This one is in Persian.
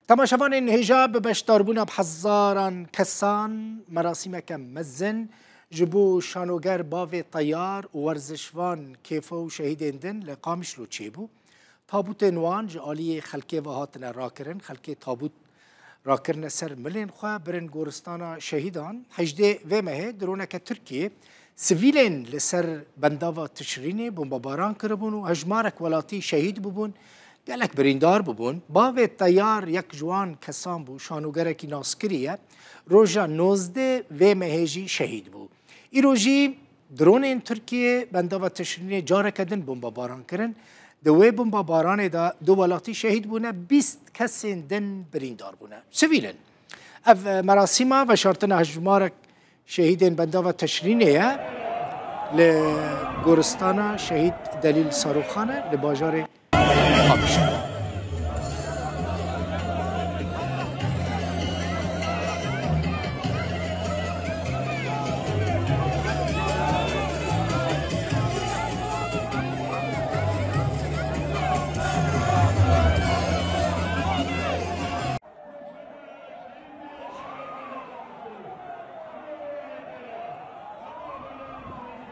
تماشاوان هجاب بشداربونا بحزاران کسان مراسمک مزن جبو شانوگر باو طیار و ورزشوان کیفو شهیدین دن لقامش لو چیبو تابوت نوان جالی خلکه و هاتن راکرن خلکه تابوت راکرن سر ملین خواه برن گورستانا شهیدان حجده و مه درونک ترکیه سویلین لسر بنداوا تشرینی بمباران کربون و هجمارک ولاتی شهید ببون گلک بریندار ببون باو تیار یک جوان کسان بو شانوگرکی ناسکریه روژا 19 و مهیجی شهید بو ای روژی درون این ترکیه بنداوا تشرینی جاره کدن بمباران کرن دوی بمباران دا دو ولاتی شهید بونه 20 کسین دن بریندار بونه سویلین اف مراسمه و شرطن هجمارک شهیدین بنداوا تشرینیه لگورستانا شهید دلیل صاروخانه لباجار قابش